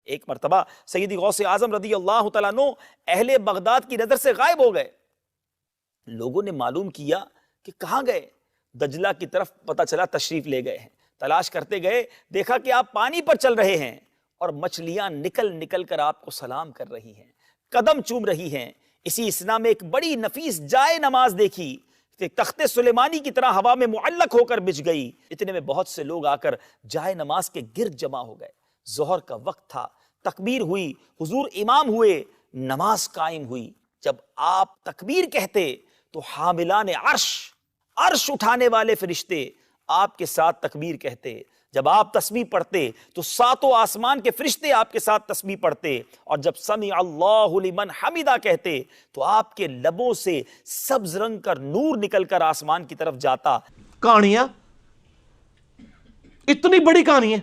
ایک مرتبہ سیدی غوث اعظم رضی اللہ تعالیٰ عنہ اہل بغداد کی نظر سے غائب ہو گئے. لوگوں نے معلوم کیا کہ کہاں گئے. دجلہ کی طرف پتہ چلا تشریف لے گئے ہیں. تلاش کرتے گئے، دیکھا کہ آپ پانی پر چل رہے ہیں اور مچھلیاں نکل نکل کر آپ کو سلام کر رہی ہیں، قدم چوم رہی ہیں. اسی اسنا میں ایک بڑی نفیس جائے نماز دیکھی، تخت سلیمانی کی طرح ہوا میں معلق ہو کر بچھ گئی. اتنے میں بہت سے لوگ آ کر جائے نماز کے گرد جمع ہو گئے. ظہر کا وقت تھا، تکبیر ہوئی، حضور امام ہوئے، نماز قائم ہوئی. جب آپ تکبیر کہتے تو حاملان عرش اٹھانے والے فرشتے آپ کے ساتھ تکبیر کہتے. جب آپ تسبیح پڑھتے تو ساتوں آسمان کے فرشتے آپ کے ساتھ تسبیح پڑھتے. اور جب سمع اللہ لمن حمدہ کہتے تو آپ کے لبوں سے سبز رنگ کا نور نکل کر آسمان کی طرف جاتا. کہانیاں، اتنی بڑی کہانی ہے.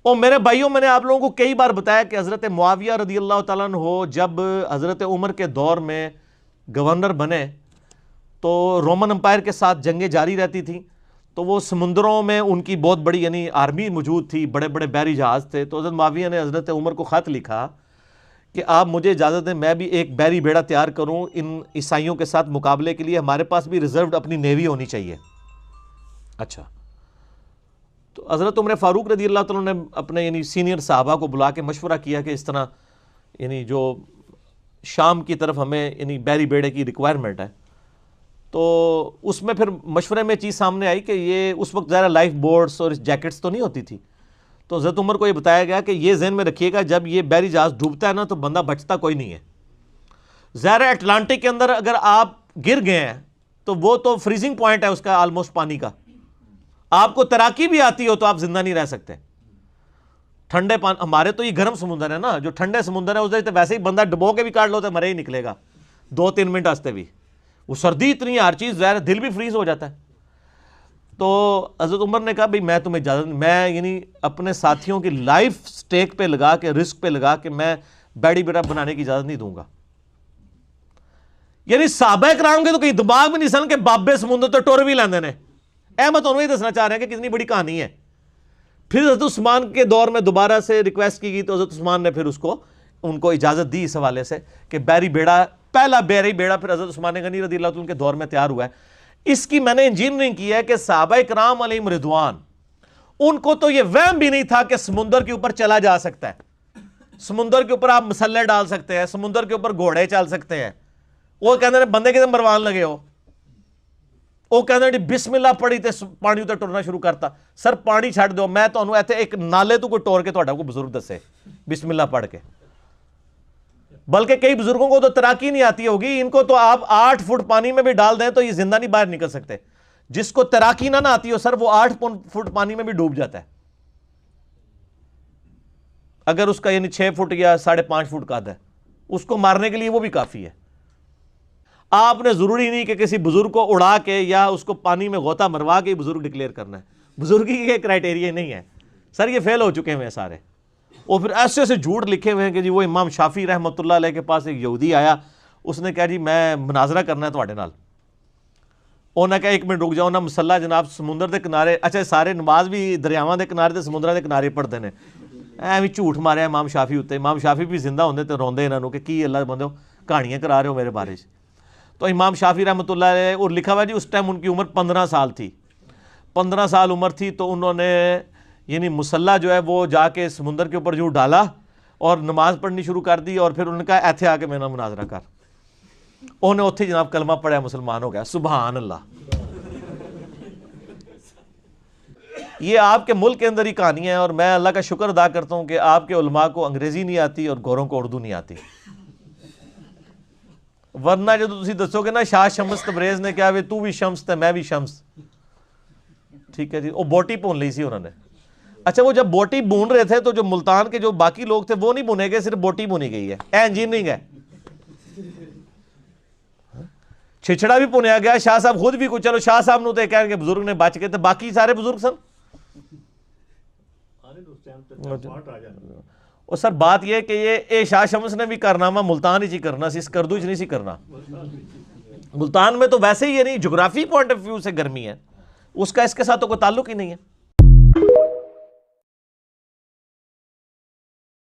اور میرے بھائیوں، میں نے آپ لوگوں کو کئی بار بتایا کہ حضرت معاویہ رضی اللہ تعالیٰ عنہ جب حضرت عمر کے دور میں گورنر بنے تو رومن امپائر کے ساتھ جنگیں جاری رہتی تھیں. تو وہ سمندروں میں ان کی بہت بڑی یعنی آرمی موجود تھی، بڑے بڑے بحری جہاز تھے. تو حضرت معاویہ نے حضرت عمر کو خط لکھا کہ آپ مجھے اجازت دیں میں بھی ایک بحری بیڑا تیار کروں ان عیسائیوں کے ساتھ مقابلے کے لیے، ہمارے پاس بھی ریزروڈ اپنی نیوی ہونی چاہیے. اچھا، تو حضرت عمر فاروق رضی اللہ تعالیٰ نے اپنے یعنی سینئر صحابہ کو بلا کے مشورہ کیا کہ اس طرح یعنی جو شام کی طرف ہمیں یعنی بحری بیڑے کی ریکوائرمنٹ ہے. تو اس میں پھر مشورے میں چیز سامنے آئی کہ یہ اس وقت ظاہر لائف بورڈز اور جیکٹس تو نہیں ہوتی تھی. تو حضرت عمر کو یہ بتایا گیا کہ یہ ذہن میں رکھیے گا جب یہ بحری جہاز ڈوبتا ہے نا تو بندہ بچتا کوئی نہیں ہے. ظاہر اٹلانٹک کے اندر اگر آپ گر گئے ہیں تو وہ تو فریزنگ پوائنٹ ہے اس کا آلموسٹ پانی کا. آپ کو تیراکی بھی آتی ہو تو آپ زندہ نہیں رہ سکتے. ٹھنڈے پانی، ہمارے تو یہ گرم سمندر ہے نا، جو ٹھنڈے سمندر ہے اس تو ویسے ہی بندہ ڈبو کے بھی کاٹ لو تو مرے ہی نکلے گا 2-3 منٹ واسطے بھی. وہ سردی اتنی ہے، ہر چیز ظاہر دل بھی فریز ہو جاتا ہے. تو حضرت عمر نے کہا بھئی میں تمہیں اجازت، میں یعنی اپنے ساتھیوں کی لائف سٹیک پہ لگا کے، رسک پہ لگا کے میں بیڑی بیڑا بنانے کی اجازت نہیں دوں گا. یعنی صحابہ کرام کے تو کہیں دماغ بھی نہیں سن کہ بابے سمندر تو ٹور بھی لیندے نے. میں تو انہوں ہی دسنا چاہ رہے ہیں کہ کتنی بڑی کہانی ہے. پھر حضرت عثمان کے دور میں دوبارہ سے ریکویسٹ کی گئی تو حضرت عثمان نے پھر ان کو اجازت دی اس حوالے سے کہ بحری بیڑا، پہلا بحری بیڑا پھر حضرت عثمان غنی رضی اللہ عنہ کے دور میں تیار ہوا ہے. اس کی میں نے انجینئرنگ کی ہے کہ صحابہ کرام علیہم رضوان، ان کو تو یہ وہم بھی نہیں تھا کہ سمندر کے اوپر چلا جا سکتا ہے. سمندر کے اوپر آپ مسلح ڈال سکتے ہیں، سمندر کے اوپر گھوڑے چل سکتے ہیں. وہ کہتے ہیں بندے کے مروان لگے ہو، وہ کہتے ہیں بسم اللہ پڑھی تے پانی اتنے ٹرنا شروع کرتا. سر پانی چھڈ دو، میں تمہیں ایتھے ایک نالے تو کوئی ٹور کے تہاڈا کوئی بزرگ دسے بسم اللہ پڑھ کے. بلکہ کئی بزرگوں کو تو تیراکی نہیں آتی ہوگی، ان کو تو آپ 8 فٹ پانی میں بھی ڈال دیں تو یہ زندہ نہیں باہر نکل سکتے. جس کو تیراکی نہ آتی ہو سر، وہ 8 فٹ پانی میں بھی ڈوب جاتا ہے اگر اس کا یعنی 6 فٹ یا 5.5 فٹ قد ہے. اس کو مارنے کے لیے وہ بھی کافی ہے. آپ نے ضروری نہیں کہ کسی بزرگ کو اڑا کے یا اس کو پانی میں غوطہ مروا کے بزرگ ڈکلیئر کرنا ہے. بزرگی کے کرائٹیریا نہیں ہے سر، یہ فیل ہو چکے ہیں سارے. اور پھر ایسے ایسے جھوٹ لکھے ہوئے ہیں کہ جی وہ امام شافعی رحمۃ اللہ علیہ کے پاس ایک یہودی آیا، اس نے کہا جی میں مناظرہ کرنا ہے تواڈے نال. انہوں نے کہا 1 منٹ رک جاؤ نا، مسلح جناب سمندر دے کنارے، اچھا سارے نماز بھی دریاواں دے کنارے تے سمندراں دے کنارے پڑھتے ہیں. ایویں جھوٹ ماریا امام شافعی اتنے. امام شافعی بھی زندہ ہوندے تے روندے انہاں نوں کہ کی اللہ بندو کہانیاں کرا رہے ہو میرے بارے. تو امام شافعی رحمۃ اللہ علیہ، اور لکھا ہوا جی اس ٹائم ان کی عمر 15 سال تھی. 15 سال عمر تھی تو انہوں نے یعنی مسلح جو ہے وہ جا کے سمندر کے اوپر جو ڈالا اور نماز پڑھنی شروع کر دی. اور پھر انہوں نے کہا ایتھے آ کے میرے نال مناظرہ کر. انہوں نے اتھے جناب کلمہ پڑھا، مسلمان ہو گیا. سبحان اللہ. یہ آپ کے ملک کے اندر ہی کہانی ہے، اور میں اللہ کا شکر ادا کرتا ہوں کہ آپ کے علماء کو انگریزی نہیں آتی اور گوروں کو اردو نہیں آتی. ورنہ جو تسی دسو گے نا شاہ شمس تبریز نے کیا تو بھی شمس تے میں بھی شمس، ٹھیک ہے جی. وہ بوٹی بھون لی سی انہوں نے. اچھا وہ جب بوٹی بھون رہے تھے تو جو ملتان کے جو باقی لوگ تھے وہ نہیں بھونے گئے، صرف بوٹی بھونی گئی ہے. انجینئرنگ ہے. چھچڑا بھی بھونیا گیا. شاہ صاحب خود بھی کچھ، چلو شاہ صاحب نو تو کہہ کہ بزرگ نے بچ گئے تھے، باقی سارے بزرگ سن. اور سر بات یہ کہ یہ شاہ شمس نے بھی کارنامہ ملتان ہی کرنا سی، اس کردو نہیں سی کرنا. ملتان میں تو ویسے ہی نہیں، جغرافی پوائنٹ آف ویو سے گرمی ہے، اس کا اس کے ساتھ تو کوئی تعلق ہی نہیں ہے.